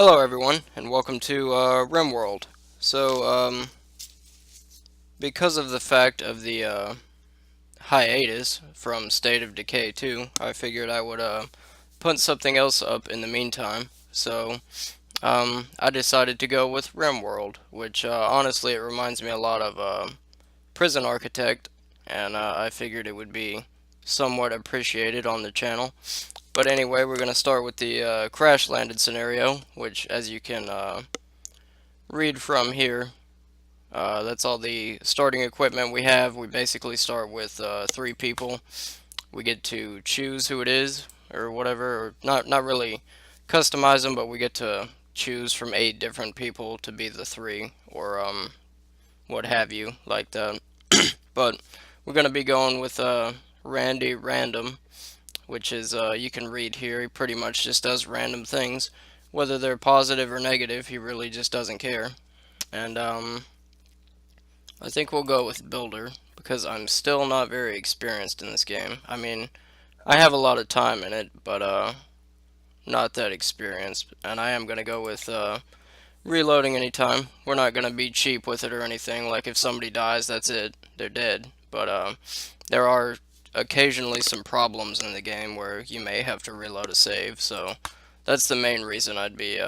Hello everyone, and welcome to RimWorld. So, because of the fact of the hiatus from State of Decay 2, I figured I would put something else up in the meantime. So, I decided to go with RimWorld, which honestly it reminds me a lot of Prison Architect, and I figured it would be somewhat appreciated on the channel. But anyway, we're going to start with the crash landed scenario, which as you can read from here. That's all the starting equipment we have. We basically start with 3 people. We get to choose who it is or whatever, or not really customize them, but we get to choose from 8 different people to be the 3 or what have you like that. But we're gonna be going with Randy Random, which is you can read here. He pretty much just does random things, whether they're positive or negative. He really just doesn't care. And I think we'll go with Builder because I'm still not very experienced in this game. I mean, I have a lot of time in it, but not that experienced. And I am gonna go with reloading anytime. We're not gonna be cheap with it or anything. Like if somebody dies, that's it. They're dead. But there are occasionally some problems in the game where you may have to reload a save. So that's the main reason I'd be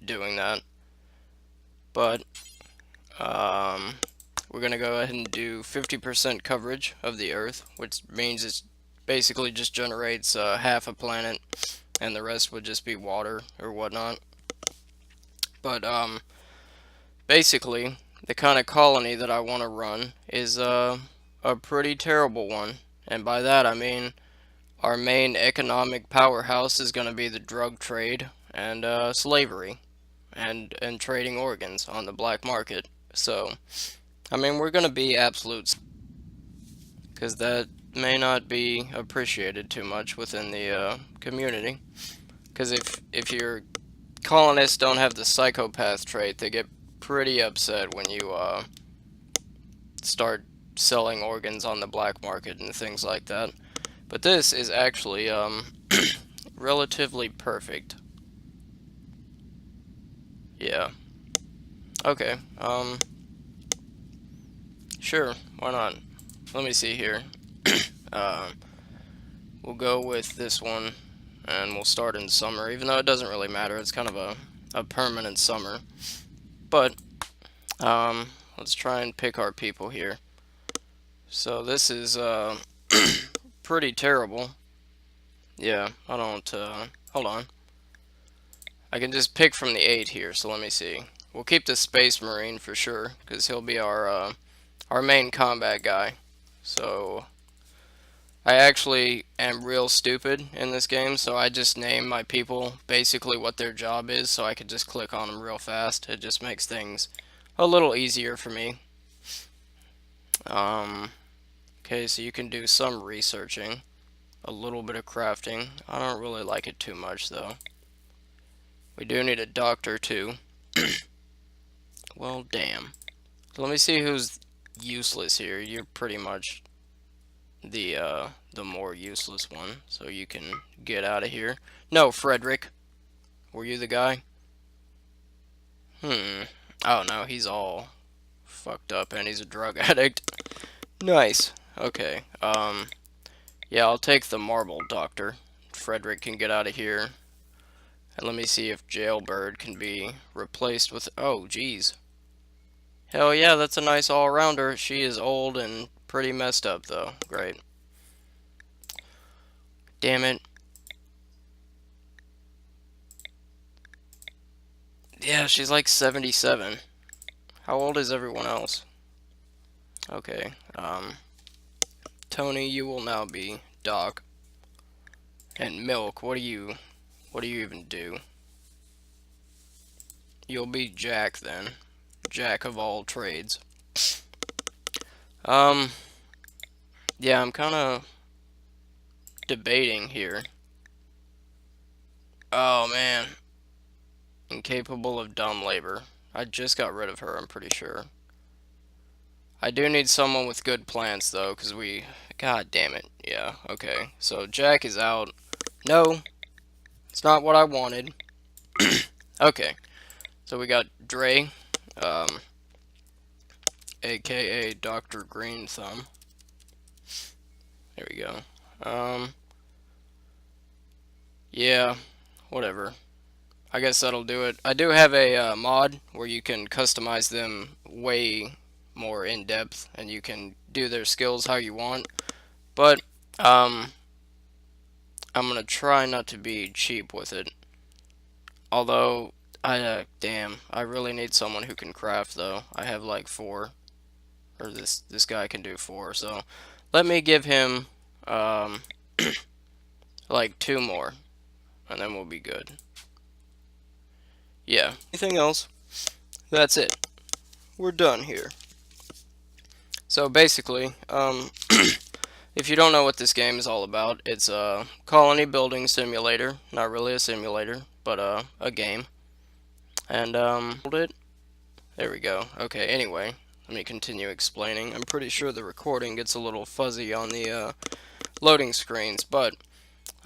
doing that. But um, we're going to go ahead and do 50% coverage of the Earth, which means it basically just generates half a planet, and the rest would just be water or whatnot. But basically, the kind of colony that I want to run is a pretty terrible one. And by that I mean our main economic powerhouse is going to be the drug trade and slavery and trading organs on the black market. So I mean, we're gonna be absolutes, because that may not be appreciated too much within the community. Because if your colonists don't have the psychopath trait, they get pretty upset when you start selling organs on the black market and things like that. But this is actually relatively perfect. Yeah. Okay. Sure. Why not? Let me see here. Uh, we'll go with this one, and we'll start in summer, even though it doesn't really matter. It's kind of a permanent summer. But, let's try and pick our people here. So this is, pretty terrible. Yeah, I don't, hold on. I can just pick from the 8 here, so let me see. We'll keep the Space Marine for sure, because he'll be our main combat guy. So I actually am real stupid in this game, so I just name my people basically what their job is, so I could just click on them real fast. It just makes things a little easier for me. Um, okay, so you can do some researching, a little bit of crafting. I don't really like it too much, though. We do need a doctor, too. Well, damn. So let me see who's useless here. You're pretty much the more useless one, so you can get out of here. No, Frederick. Were you the guy? Oh no, he's all fucked up and he's a drug addict. Nice. Okay. Yeah, I'll take the marble doctor. Frederick can get out of here. And let me see if Jailbird can be replaced with... Oh, geez. Hell yeah, that's a nice all-rounder. She is old and pretty messed up, though. Great. Damn it. Yeah, she's like 77. How old is everyone else? Okay, Tony, you will now be Doc. And Milk, what do you even do? You'll be Jack then. Jack of all trades. Um, yeah, I'm kind of debating here. Oh man, incapable of dumb labor. I just got rid of her, I'm pretty sure. I do need someone with good plants though, because we... God damn it. Yeah, okay. So Jack is out. No, it's not what I wanted. Okay, so we got Dre, um, aka Dr. Green Thumb. There we go. Yeah, whatever. I guess that'll do it. I do have a mod where you can customize them way more in depth, and you can do their skills how you want. But um, I'm gonna try not to be cheap with it. Although damn, I really need someone who can craft though. I have like four, or this guy can do four. So let me give him um like two more, and then we'll be good. Yeah. Anything else? That's it. We're done here. So basically, if you don't know what this game is all about, it's a colony building simulator. Not really a simulator, but a game. And hold it. There we go. Okay. Anyway, let me continue explaining. I'm pretty sure the recording gets a little fuzzy on the loading screens, but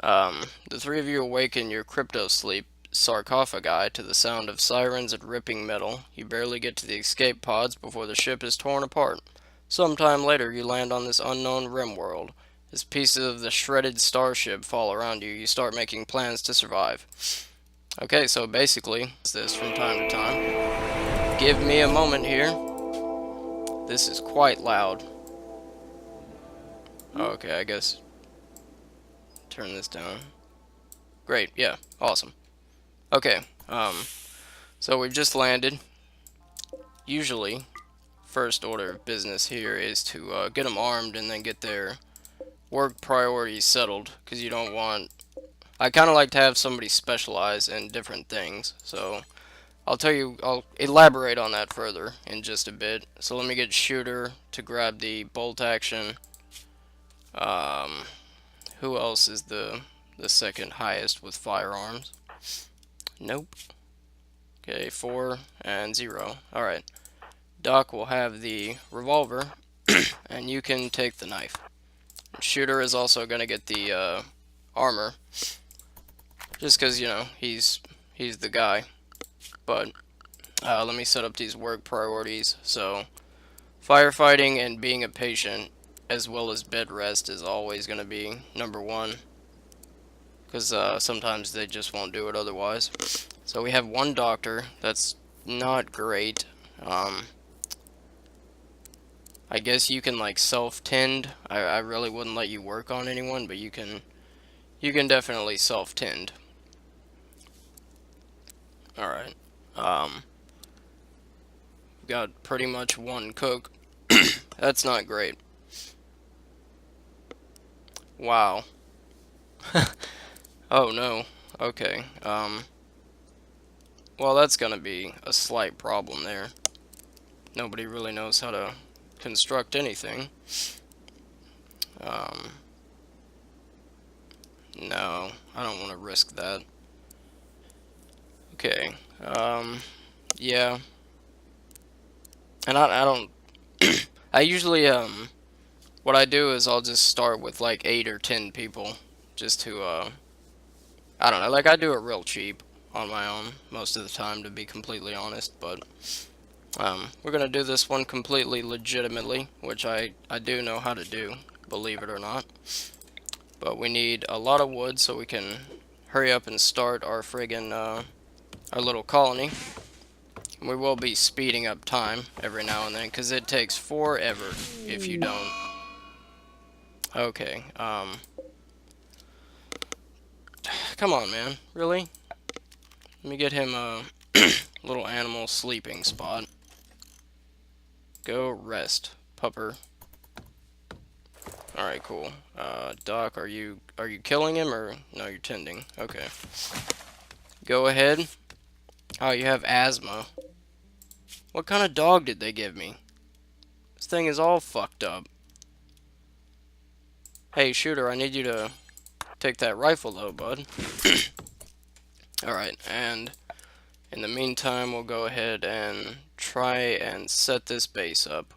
the three of you awaken your crypto sleep sarcophagi to the sound of sirens and ripping metal. You barely get to the escape pods before the ship is torn apart. Sometime later, you land on this unknown RimWorld. As pieces of the shredded starship fall around you, you start making plans to survive. Okay, so basically, this from time to time. Give me a moment here. This is quite loud. Okay, I guess turn this down. Great, yeah, awesome. Okay, so we've just landed. Usually, first order of business here is to get them armed and then get their work priorities settled, because you don't want... I kind of like to have somebody specialize in different things, so I'll elaborate on that further in just a bit. So let me get Shooter to grab the bolt action. Um, who else is the second highest with firearms? Nope. Okay, 4 and 0. Alright. Doc will have the revolver, and you can take the knife. Shooter is also going to get the armor, just because, you know, he's the guy. But let me set up these work priorities. So firefighting and being a patient, as well as bed rest, is always going to be number one, because sometimes they just won't do it otherwise. So we have one doctor. That's not great. I guess you can like self-tend. I really wouldn't let you work on anyone, but you can definitely self-tend. Alright. Got pretty much one cook. That's not great. Wow. Oh no. Okay. Well, that's gonna be a slight problem there. Nobody really knows how to construct anything. No, I don't want to risk that. Okay. Yeah. And I don't... I usually, what I do is I'll just start with like 8 or 10 people, just to, I don't know, like I do it real cheap on my own most of the time, to be completely honest, but, we're gonna do this one completely legitimately, which I do know how to do, believe it or not. But we need a lot of wood so we can hurry up and start our friggin', our little colony. We will be speeding up time every now and then, because it takes forever if you don't. Okay, come on, man. Really? Let me get him a little animal sleeping spot. Go rest, pupper. Alright, cool. Doc, are you killing him, or no, you're tending? Okay. Go ahead. Oh, you have asthma. What kind of dog did they give me? This thing is all fucked up. Hey, Shooter, I need you to take that rifle, though, bud. Alright, and in the meantime, we'll go ahead and try and set this base up.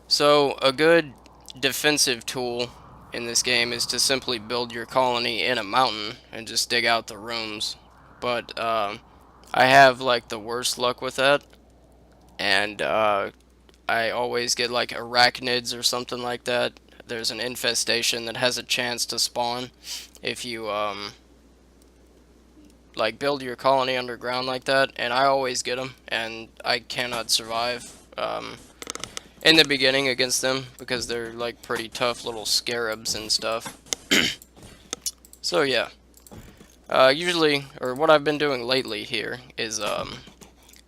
So, a good defensive tool in this game is to simply build your colony in a mountain and just dig out the rooms. But I have like the worst luck with that, and I always get like arachnids or something like that. There's an infestation that has a chance to spawn if you like build your colony underground like that, and I always get them, and I cannot survive in the beginning against them because they're like pretty tough little scarabs and stuff. So yeah, usually, or what I've been doing lately here is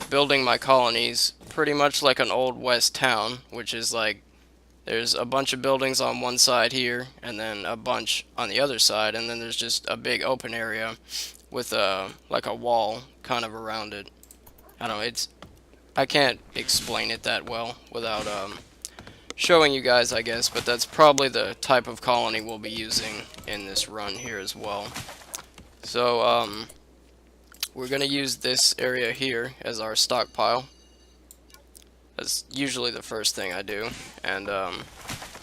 building my colonies pretty much like an old west town, which is like there's a bunch of buildings on one side here, and then a bunch on the other side, and then there's just a big open area with like a wall kind of around it. I don't know, I can't explain it that well without showing you guys, I guess, but that's probably the type of colony we'll be using in this run here as well. So we're gonna use this area here as our stockpile. That's usually the first thing I do, and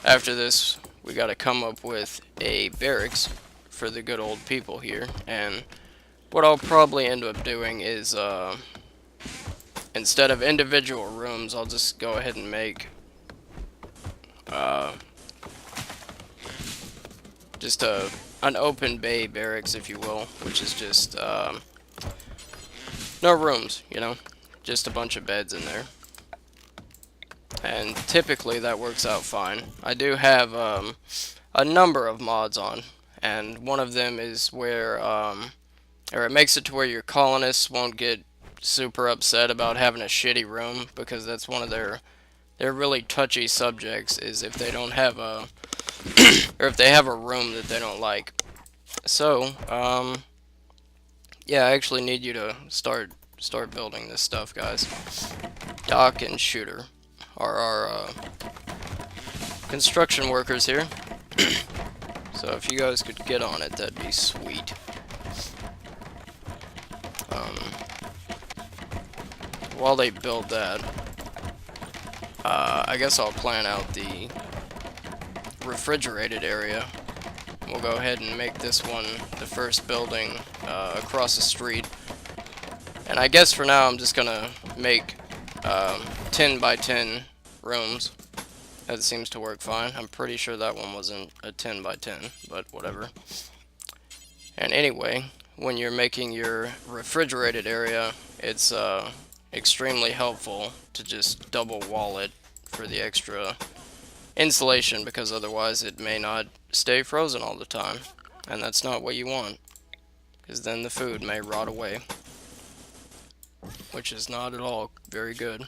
after this we gotta come up with a barracks for the good old people here, and what I'll probably end up doing is instead of individual rooms, I'll just go ahead and make just an open bay barracks, if you will, which is just no rooms, you know, just a bunch of beds in there. And typically that works out fine. I do have a number of mods on, and one of them is where or it makes it to where your colonists won't get super upset about having a shitty room, because that's one of their really touchy subjects, is if they don't have a or if they have a room that they don't like. So yeah, I actually need you to start building this stuff, guys. Doc and Shooter are our construction workers here. So if you guys could get on it, that'd be sweet. While they build that, I guess I'll plan out the refrigerated area. We'll go ahead and make this one the first building across the street. And I guess for now I'm just gonna make 10 by 10 rooms. That seems to work fine. I'm pretty sure that one wasn't a 10 by 10, but whatever. And anyway, when you're making your refrigerated area, it's extremely helpful to just double wall it for the extra insulation, because otherwise it may not stay frozen all the time, and that's not what you want, because then the food may rot away, which is not at all very good.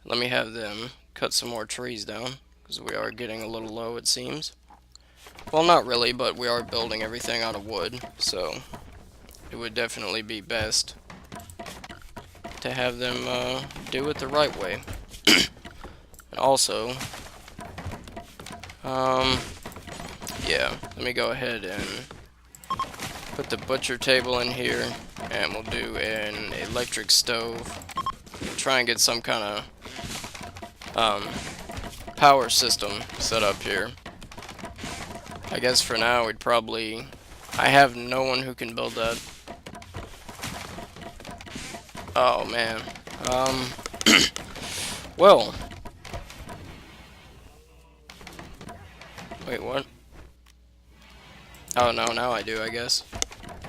Let me have them cut some more trees down, because we are getting a little low, it seems. Well, not really, but we are building everything out of wood, so it would definitely be best to have them do it the right way. And also, yeah, let me go ahead and put the butcher table in here, and we'll do an electric stove. We'll try and get some kind of power system set up here. I guess for now we'd probably... I have no one who can build that. Oh man. Well. Wait, what? Oh no, now I do, I guess.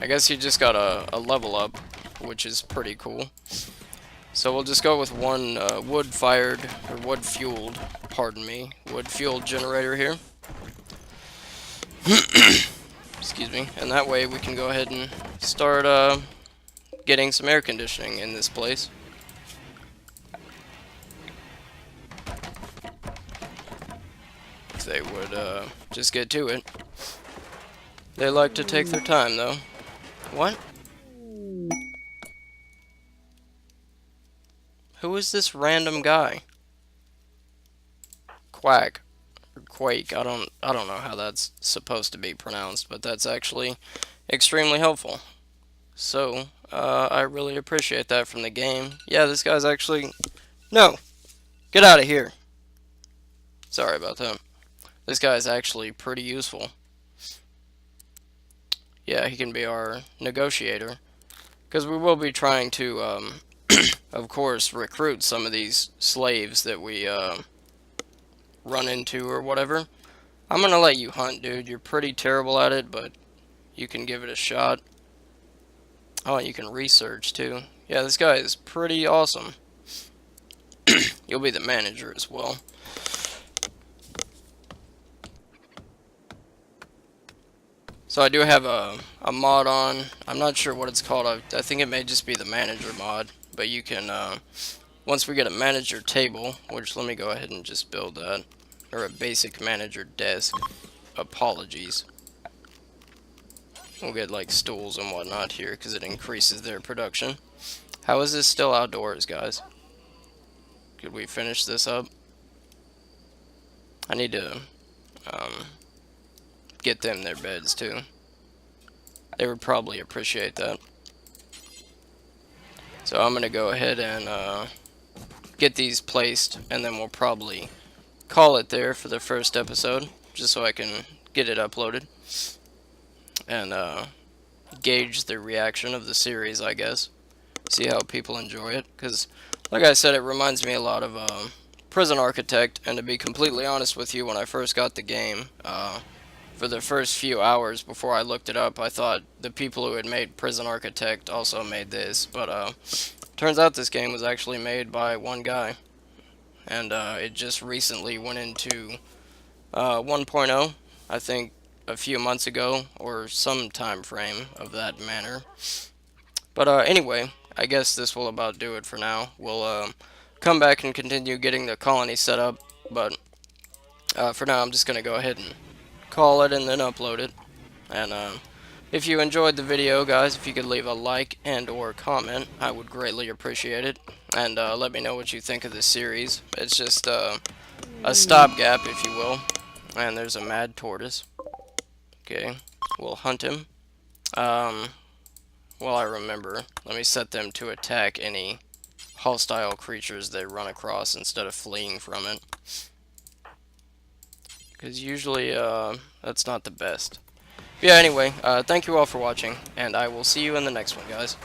I guess you just got a level up, which is pretty cool. So we'll just go with one wood-fired, or wood-fueled, pardon me, wood-fueled generator here. Excuse me. And that way we can go ahead and start getting some air conditioning in this place. If they would just get to it. They like to take their time, though. What? Who is this random guy? Quack. Or Quake. I don't know how that's supposed to be pronounced, but that's actually extremely helpful. So, I really appreciate that from the game. Yeah, this guy's actually... No! Get out of here! Sorry about that. This guy is actually pretty useful. Yeah, he can be our negotiator. Because we will be trying to, of course, recruit some of these slaves that we run into or whatever. I'm gonna let you hunt, dude. You're pretty terrible at it, but you can give it a shot. Oh, and you can research too. Yeah, this guy is pretty awesome. You'll be the manager as well. So I do have a mod on. I'm not sure what it's called. I think it may just be the manager mod. But you can, once we get a manager table, which let me go ahead and just build that. Or a basic manager desk. Apologies. We'll get like stools and whatnot here because it increases their production. How is this still outdoors, guys? Could we finish this up? I need to get them their beds too. They would probably appreciate that. So I'm gonna go ahead and get these placed, and then we'll probably call it there for the first episode, just so I can get it uploaded and gauge the reaction of the series, I guess. See how people enjoy it, because like I said, it reminds me a lot of Prison Architect, and to be completely honest with you, when I first got the game, for the first few hours before I looked it up, I thought the people who had made Prison Architect also made this, but turns out this game was actually made by one guy, and it just recently went into 1.0, I think a few months ago, or some time frame of that manner. But anyway, I guess this will about do it for now. We'll come back and continue getting the colony set up, but for now I'm just going to go ahead and call it and then upload it. And if you enjoyed the video, guys, if you could leave a like and or comment, I would greatly appreciate it. And let me know what you think of this series. It's just a stopgap, if you will. And there's a mad tortoise. Okay, we'll hunt him. Well, I remember, let me set them to attack any hostile creatures they run across instead of fleeing from it. Because usually, that's not the best. But yeah, anyway, thank you all for watching, and I will see you in the next one, guys.